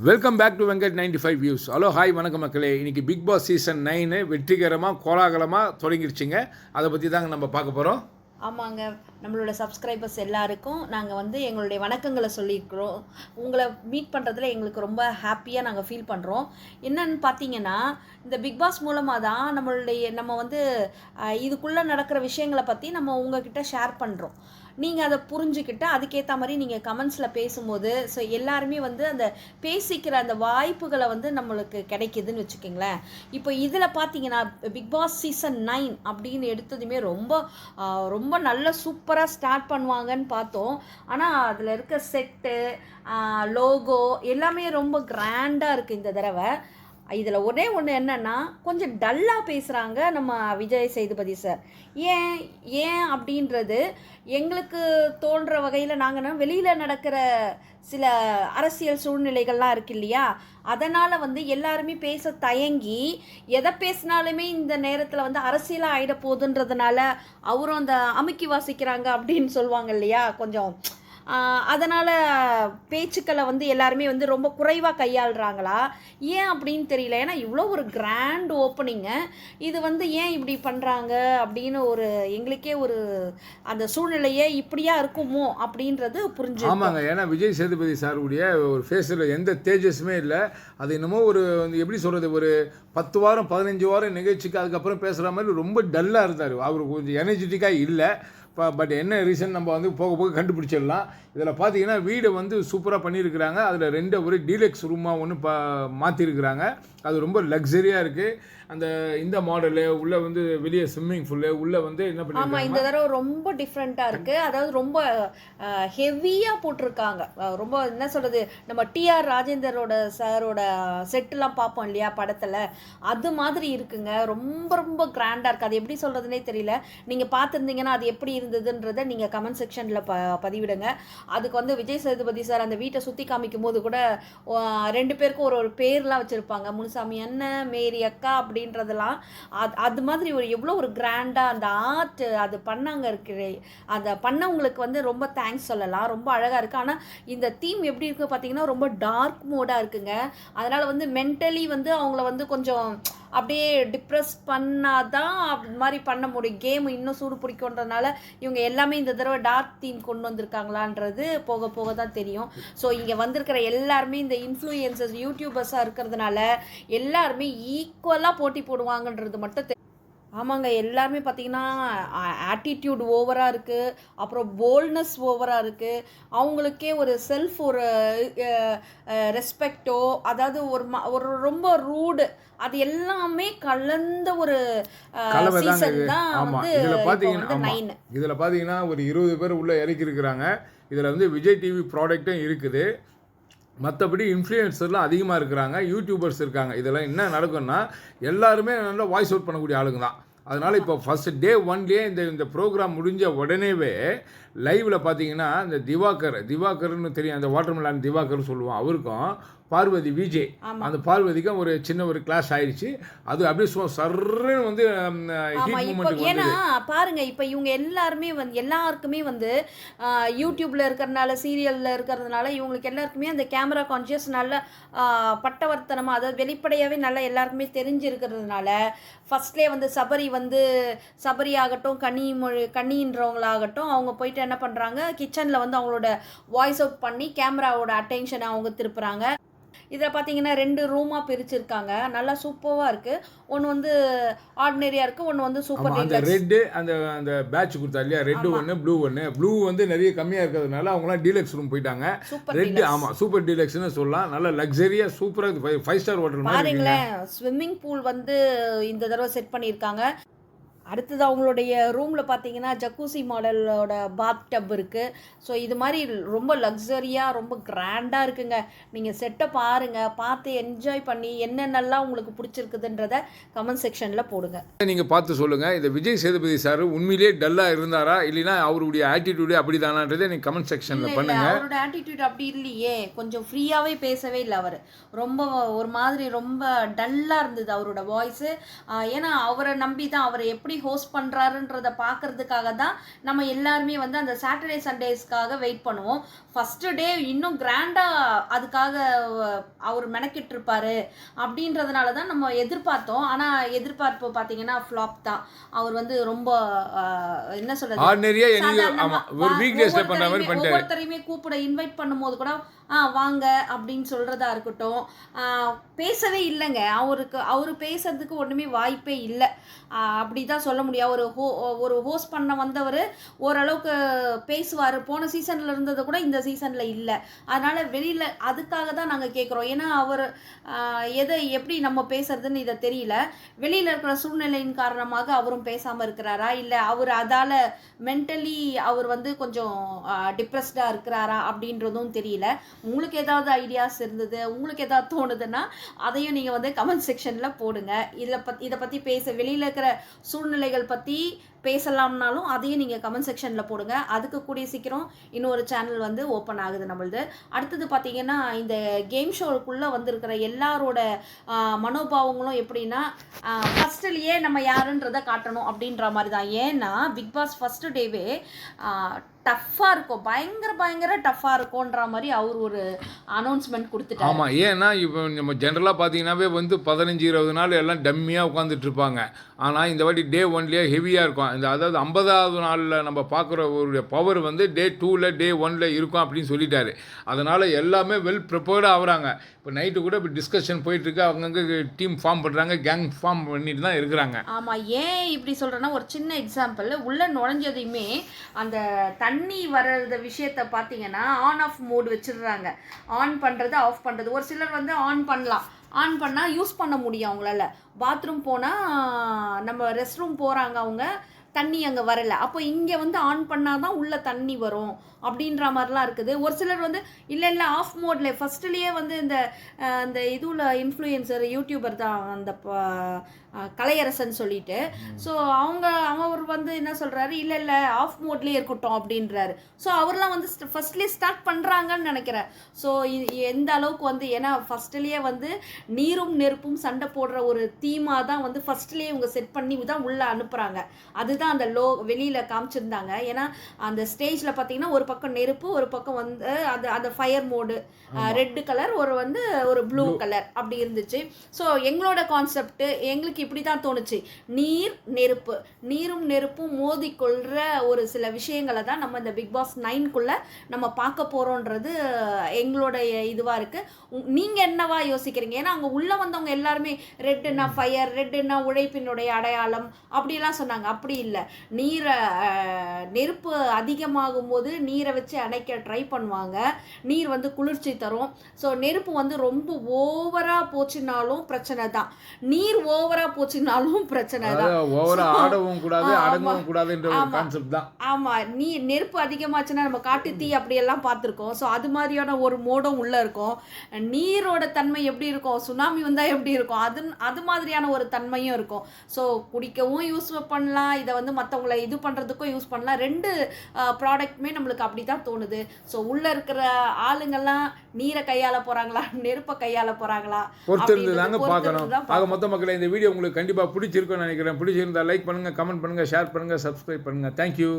Welcome back to Venkat 95 views. Hello hi வணக்கம் மக்களே. இன்றைக்கி பிக் பாஸ் சீசன் 9 வெற்றிகரமாக கோலாகலமாக தொடங்கிருச்சுங்க. அதை பற்றி தாங்க நம்ம பார்க்க போகிறோம். ஆமாங்க, நம்மளோட சப்ஸ்கிரைபர்ஸ் எல்லாருக்கும் நாங்கள் எங்களுடைய வணக்கங்களை சொல்லியிருக்கிறோம். உங்களை மீட் பண்ணுறதுல எங்களுக்கு ரொம்ப ஹாப்பியாக நாங்கள் ஃபீல் பண்ணுறோம். என்னன்னு பார்த்தீங்கன்னா, இந்த பிக் பாஸ் மூலமாக தான் நம்ம இதுக்குள்ளே நடக்கிற விஷயங்களை பற்றி நம்ம உங்ககிட்ட ஷேர் பண்ணுறோம். நீங்கள் அதை புரிஞ்சுக்கிட்டு அதுக்கேற்ற மாதிரி நீங்கள் கமெண்ட்ஸில் பேசும்போது எல்லாருமே அந்த பேசிக்கிற அந்த வாய்ப்புகளை நம்மளுக்கு கிடைக்கிதுன்னு வச்சுக்கோங்களேன். இப்போ இதில் பார்த்தீங்கன்னா பிக் பாஸ் சீசன் 9 அப்படின்னு எடுத்ததுமே ரொம்ப நல்ல சூப்பராக ஸ்டார்ட் பண்ணுவாங்கன்னு பார்த்தோம். ஆனால் அதில் இருக்க செட்டு, லோகோ எல்லாமே ரொம்ப கிராண்டாக இருக்குது இந்த தடவை. இதில் ஒரே ஒன்று என்னென்னா, கொஞ்சம் டல்லாக பேசுகிறாங்க நம்ம விஜய் சேதுபதி சார். ஏன் அப்படின்றது எங்களுக்கு தோன்ற வகையில் நாங்கள் வெளியில் நடக்கிற சில அரசியல் சூழ்நிலைகள்லாம் இருக்கு இல்லையா, அதனால் எல்லாருமே பேச தயங்கி எதை பேசினாலுமே இந்த நேரத்தில் அரசியலாக ஆகிட போகுதுன்றதுனால அவரும் அந்த அமுக்கி வாசிக்கிறாங்க அப்படின்னு சொல்லுவாங்க இல்லையா, கொஞ்சம் அதனால் பேச்சுக்களை எல்லாருமே ரொம்ப குறைவாக கையாளுறாங்களா ஏன் அப்படின்னு தெரியல. ஏன்னா இவ்வளோ ஒரு கிராண்ட் ஓப்பனிங்கு, இது ஏன் இப்படி பண்ணுறாங்க அப்படின்னு எங்களுக்கே அந்த சூழ்நிலையே இப்படியா இருக்குமோ அப்படின்றது புரிஞ்சு. ஆமாங்க, ஏன்னா விஜய் சேதுபதி சாருடைய ஒரு ஃபேஸில் எந்த தேஜஸுமே இல்லை. அது என்னமோ எப்படி சொல்கிறது, ஒரு 10 வாரம் 15 வாரம் நிகழ்ச்சிக்கு அதுக்கப்புறம் பேசுகிற மாதிரி ரொம்ப டல்லாக இருந்தார். அவர் கொஞ்சம் எனர்ஜெட்டிக்காக இல்லை. பட் என்ன ரீசன் நம்ம போக போக கண்டுபிடிச்சிடலாம். இதில் பார்த்தீங்கன்னா வீடை சூப்பராக பண்ணியிருக்கிறாங்க. அதில் ஒரு டீலக்ஸ் ரூமாக ஒன்று மாற்றிருக்கிறாங்க. அது ரொம்ப லக்ஸரியாக இருக்குது. இந்த மாடலு உள்ளே வெளியே ஸ்விம்மிங் பூலு உள்ளே என்ன பண்ணி. ஆமாம், இந்த தடவை ரொம்ப டிஃப்ரெண்ட்டாக இருக்குது. அதாவது ரொம்ப ஹெவியாக போட்டிருக்காங்க. ரொம்ப என்ன சொல்கிறது, நம்ம டிஆர் ராஜேந்தரோட சாரோட செட்டுலாம் பார்ப்போம் இல்லையா படத்தில், அது மாதிரி இருக்குங்க. ரொம்ப ரொம்ப கிராண்டாக இருக்குது. அது எப்படி சொல்கிறதுனே தெரியல. நீங்கள் பார்த்துருந்தீங்கன்னா அது எப்படி இருந்ததுன்றதை நீங்கள் கமெண்ட் செக்ஷனில் பதிவிடுங்க. அதுக்கு விஜய் சேதுபதி சார் அந்த வீட்டை சுற்றி காமிக்கும் போது கூட 2 பேருக்கும் ஒரு பேர்லாம் வச்சுருப்பாங்க. முனுசாமி அண்ணன், மேரி அக்கா அப்படின்றதெல்லாம் அது மாதிரி எவ்வளோ ஒரு கிராண்டாக அந்த ஆர்ட் அது பண்ணாங்க இருக்கிற அந்த பண்ணவங்களுக்கு ரொம்ப தேங்க்ஸ் சொல்லலாம். ரொம்ப அழகாக இருக்குது. ஆனால் இந்த தீம் எப்படி இருக்குது பார்த்தீங்கன்னா ரொம்ப டார்க் மோடாக இருக்குங்க. அதனால் மென்டலி அவங்கள கொஞ்சம் அப்படியே டிப்ரெஸ் பண்ணாதான் அது மாதிரி பண்ண முடியும். கேம் இன்னும் சூடு பிடிக்குன்றதுனால இவங்க எல்லாமே இந்த தடவை டார்க் தீம் கொண்டு வந்திருக்காங்களான்றது போக போக தான் தெரியும். ஸோ இங்கே வந்திருக்கிற எல்லாருமே இந்த இன்ஃப்ளூயன்சர்ஸ் யூடியூபர்ஸாக இருக்கிறதுனால எல்லாருமே ஈக்குவலாக போட்டி போடுவாங்கன்றது மட்டும் ஆமாங்க, எல்லாருமே பார்த்தீங்கன்னா ஆட்டிடியூட் ஓவராக இருக்குது, அப்புறம் போல்ட்னஸ் ஓவராக இருக்குது. அவங்களுக்கே ஒரு செல்ஃப் ரெஸ்பெக்டோ, அதாவது ஒரு ரொம்ப ரூடு, அது எல்லாமே கலந்த ஒரு சீசன் தான் இதில் பார்த்தீங்கன்னா ஒரு 20 பேர் உள்ளே இறக்கியிருக்கிறாங்க. இதில் விஜய் டிவி ப்ராடக்டும் இருக்குது. மற்றபடி இன்ஃப்ளூயன்சர்லாம் அதிகமாக இருக்கிறாங்க, யூடியூபர்ஸ் இருக்காங்க. இதெல்லாம் என்ன நடக்கும்னா எல்லாருமே நல்லா வாய்ஸ் அவுட் பண்ணக்கூடிய ஆளுங்க தான். அதனால் இப்போ ஃபஸ்ட்டு டே 1லேயே இந்த ப்ரோக்ராம் முடிஞ்ச உடனேவே லைவில் பார்த்தீங்கன்னா இந்த திவாகர்னு தெரியும், அந்த வாட்டர்மெலான் திவாகர்னு சொல்லுவோம், அவருக்கும் பார்வதி விஜய், அந்த பார்வதிக்கும் ஒரு சின்ன ஒரு கிளாஸ் ஆயிடுச்சு. அது அப்படியே சர்ன்னு ஏன்னா பாருங்க, இப்போ இவங்க எல்லாருமே எல்லாருக்குமே யூடியூப்ல இருக்கிறதுனால, சீரியல்ல இருக்கிறதுனால இவங்களுக்கு எல்லாருக்குமே அந்த கேமரா கான்ஷியஸ் நல்ல பட்டவர்த்தனமாக, அதாவது வெளிப்படையாகவே நல்லா எல்லாருக்குமே தெரிஞ்சிருக்கிறதுனால ஃபர்ஸ்ட்லேயே சபரி ஆகட்டும், கண்ணின்றவங்களாகட்டும், அவங்க போயிட்டு என்ன பண்ணுறாங்க, கிச்சனில் அவங்களோட வாய்ஸ் அவுட் பண்ணி கேமராவோட அட்டென்ஷனை அவங்க திருப்புறாங்க. இதில் பார்த்தீங்கன்னா 2 ரூமாக பிரிச்சிருக்காங்க. நல்லா சூப்பராக இருக்குது. ஒன்று ஆர்டினரியாக இருக்குது, ஒன்று சூப்பர். அந்த ரெட்டு அந்த பேட்ச் கொடுத்தா இல்லையா, ரெட்டு ஒன்று ப்ளூ நிறைய கம்மியாக இருக்கிறதுனால அவங்களாம் டீலக்ஸ் ரூம் போயிட்டாங்க. ரெட்டு ஆமாம் சூப்பர் டீலக்ஸ்னு சொல்லலாம். நல்லா லக்ஸரியாக சூப்பராக 5 ஸ்டார் ஹோட்டல் மாதிரி. பாருங்களேன், ஸ்விம்மிங் பூல் இந்த தடவை செட் பண்ணியிருக்காங்க. அடுத்தது அவங்களுடைய ரூமில் பார்த்தீங்கன்னா ஜக்கூசி மாடலோட பாத் டப் இருக்குது. ஸோ இது மாதிரி ரொம்ப லக்ஸரியாக ரொம்ப கிராண்டாக இருக்குங்க. நீங்கள் செட்டை பாருங்கள், பார்த்து என்ஜாய் பண்ணி என்னென்னலாம் உங்களுக்கு பிடிச்சிருக்குதுன்றத கமெண்ட் செக்ஷனில் போடுங்க. நீங்கள் பார்த்து சொல்லுங்கள், இந்த விஜய் சேதுபதி சார் உண்மையிலேயே டல்லாக இருந்தாரா இல்லைன்னா அவருடைய ஆட்டிடியூடே அப்படி தானான்றதை நீங்கள் கமெண்ட் செக்ஷனில் பண்ணுங்கள். அவரோட ஆட்டிடியூட் அப்படி இல்லையே, கொஞ்சம் ஃப்ரீயாகவே பேசவே இல்லை. அவர் ரொம்ப ஒரு மாதிரி ரொம்ப டல்லாக இருந்தது அவரோட வாய்ஸு. ஏன்னா அவரை நம்பி தான், அவரை எப்படி ஹோஸ்ட் பண்ணுறாருன்றத பார்க்கறதுக்காக தான் நம்ம எல்லாருமே வந்து அந்த சாட்டர்டே சண்டேஸ்க்காக வெயிட் பண்ணுவோம். ஃபஸ்ட்டு டே இன்னும் கிராண்டாக அதுக்காக அவர் மெனக்கிட்டு இருப்பாரு அப்படின்றதுனால தான் நம்ம எதிர்பார்த்தோம். ஆனால் எதிர்பார்ப்பு பார்த்தீங்கன்னா ஃப்ளாப் தான். அவர் வந்து ரொம்ப என்ன சொல்றது, ஒவ்வொருத்தரையுமே கூப்பிட இன்வைட் பண்ணும்போது கூட வாங்க அப்படின்னு சொல்கிறதா இருக்கட்டும், பேசவே இல்லைங்க. அவரு பேசுறதுக்கு ஒன்றுமே வாய்ப்பே இல்லை அப்படி தான் சொல்ல முடியும். ஒரு ஹோஸ்ட் பண்ண வந்தவர் ஓரளவுக்கு பேசுவார். போன சீசனில் இருந்தது கூட இந்த சீசனில் இல்லை. அதனால் வெளியில் அதுக்காக தான் நாங்கள் கேட்குறோம். ஏன்னா அவர் எப்படி நம்ம பேசுறதுன்னு இதை தெரியல. வெளியில் இருக்கிற சூழ்நிலையின் காரணமாக அவரும் பேசாமல் இருக்கிறாரா, இல்லை அவர் அதால் மென்டலி அவர் வந்து கொஞ்சம் டிப்ரெஸ்டாக இருக்கிறாரா அப்படின்றதும் தெரியல. உங்களுக்கு ஏதாவது ஐடியாஸ் இருந்தது, உங்களுக்கு ஏதாவது தோணுதுன்னா அதையும் நீங்கள் வந்து கமெண்ட் செக்ஷனில் போடுங்க. இதை பற்றி வெளியில் இருக்கிற சூழ்நிலைகள் பற்றி பேசலாம்னாலும் அதையும் நீங்கள் கமெண்ட் செக்ஷனில் போடுங்க. அதுக்கு கூடிய சீக்கிரம் இன்னொரு சேனல் வந்து ஓப்பன் ஆகுது நம்மளது. அடுத்தது பார்த்தீங்கன்னா இந்த கேம் ஷோவுக்குள்ளே வந்திருக்கிற எல்லாரோட மனோபாவங்களும் எப்படின்னா ஃபஸ்ட்டுலேயே நம்ம யாருன்றதை காட்டணும் அப்படின்ற மாதிரி தான். ஏன்னா பிக் பாஸ் ஃபஸ்ட்டு டேவே டஃப்பாக இருக்கும், பயங்கர டஃப்பாக இருக்கும்ன்ற மாதிரி அவர் ஒரு அனௌன்ஸ்மெண்ட் கொடுத்துட்டாரு. ஆமாம், ஏன்னா இப்போ நம்ம ஜென்ரலாக பார்த்தீங்கன்னாவே வந்து 15-20 நாள் எல்லாம் டம்மியாக உட்காந்துட்டு இருப்பாங்க. ஆனால் இந்த வாட்டி டே 1லேயே ஹெவியாக இருக்கும். அதாவது 50வது நாளில் நம்ம பார்க்குற ஒரு பவர் வந்து டே 2ல் டே 1ல் இருக்கும் அப்படின்னு சொல்லிட்டாரு. அதனால் எல்லாமே வெல் ப்ரிப்பேர்டாக ஆகுறாங்க. இப்போ நைட்டு கூட இப்போ டிஸ்கஷன் போயிட்டுருக்கு, அவங்கங்க டீம் ஃபார்ம் பண்ணுறாங்க, கேங் ஃபார்ம் பண்ணிட்டு தான் இருக்கிறாங்க. ஆமாம், ஏன் இப்படி சொல்கிறேன்னா ஒரு சின்ன எக்ஸாம்பிள். உள்ளே நுழைஞ்சதையுமே அந்த தண்ணி வர்ற விஷயத்தை பார்த்தீங்கன்னா ஆன் ஆஃப் மோட் வச்சிடுறாங்க. ஆன் பண்ணுறது ஆஃப் பண்ணுறது. ஒரு சிலர் வந்து ஆன் பண்ணலாம், ஆன் பண்ணால் யூஸ் பண்ண முடியும் அவங்களால. பாத்ரூம் போனால் நம்ம ரெஸ்ட் ரூம் போகிறாங்க, அவங்க தண்ணி அங்கே வரலை, அப்போ இங்கே வந்து ஆன் பண்ணால் தான் உள்ளே தண்ணி வரும் அப்படின்ற மாதிரிலாம் இருக்குது. ஒரு சிலர் வந்து இல்லை ஆஃப் மோடில் ஃபஸ்ட்டுலேயே வந்து இந்த இதுவில் இன்ஃப்ளூயன்சர் யூடியூபர் தான் அந்த கலையரசன் சொல்லிட்டு. ஸோ அவர் வந்து என்ன சொல்கிறாரு, இல்லை ஆஃப் மோட்லேயே இருக்கட்டும் அப்படின்றாரு. ஸோ அவர்லாம் வந்து ஃபஸ்ட்லேயே ஸ்டார்ட் பண்ணுறாங்கன்னு நினைக்கிறேன். ஸோ எந்த அளவுக்கு வந்து ஏன்னா ஃபஸ்ட்லேயே வந்து நீரும் நெருப்பும் சண்டை போடுற ஒரு தீமாக தான் வந்து ஃபஸ்ட்லேயே இவங்க செட் பண்ணி தான் உள்ளே அனுப்புகிறாங்க. அதுதான் அந்த வெளியில் காமிச்சிருந்தாங்க. ஏன்னா அந்த ஸ்டேஜில் பார்த்தீங்கன்னா ஒரு பக்கம் நெருப்பு, ஒரு பக்கம் வந்து அந்த ஃபயர் மோடு ரெட்டு கலர், ஒரு ப்ளூ கலர் அப்படி இருந்துச்சு. ஸோ எங்களோட கான்செப்ட் எங்களுக்கு இப்படி தான் தோணுச்சு. நீரும் நெருப்பும் மோதிக்கொள்கிற ஒரு சில விஷயங்களை தான் நம்ம இந்த பிக் பாஸ் 9க்குள்ளே நம்ம பார்க்க போகிறோன்றது எங்களுடைய இதுவாக இருக்குது. நீங்கள் என்னவா யோசிக்கிறீங்க? ஏன்னா அங்கே உள்ளே வந்தவங்க எல்லாருமே ரெட்டுன்னா ஃபயர், ரெட்டுன்னா உழைப்பினுடைய அடையாளம் அப்படிலாம் சொன்னாங்க. அப்படி இல்லை, நெருப்பு அதிகமாகும் போது நீரை வச்சு அணைக்க ட்ரை பண்ணுவாங்க. நீர் வந்து குளிர்ச்சி தரும். ஸோ நெருப்பு வந்து ரொம்ப ஓவராக போச்சுனாலும் பிரச்சனை தான், நீர் ஓவராக போச்சுனாலும் பிரச்சனை தான். ஆடவும் கூடாது, அடங்கவும் கூடாதுன்ற ஒரு கான்செப்ட் தான். ஆமாம், நெருப்பு அதிகமாச்சுன்னா நம்ம காட்டு தீ அப்படியெல்லாம் பார்த்துருக்கோம். ஸோ அது மாதிரியான ஒரு மோடம் உள்ளே இருக்கும். நீரோட தன்மை எப்படி இருக்கும், சுனாமி வந்தால் எப்படி இருக்கும், அது மாதிரியான ஒரு தன்மையும் இருக்கும். ஸோ குடிக்கவும் யூஸ் பண்ணலாம், இதை வந்து மற்றவங்களை இது பண்ணுறதுக்கும் யூஸ் பண்ணலாம். 2 ப்ராடக்ட்டுமே நம்மளுக்கு அப்படி தான் தோணுது. ஸோ உள்ளே இருக்கிற ஆளுங்கள்லாம் நீரை கையாள போகிறாங்களா, நெருப்பை கையாள போகிறாங்களா, பொறுத்திருந்து தாங்க பார்க்கணும். ஆக மொத்த மக்களை இந்த வீடியோ உங்களுக்கு கண்டிப்பாக பிடிச்சிருக்கும்னு நினைக்கிறேன். பிடிச்சிருந்தா லைக் பண்ணுங்கள், கமெண்ட் பண்ணுங்கள், ஷேர் பண்ணுங்கள், சப்ஸ்கிரைப் பண்ணுங்கள். தேங்க்யூ.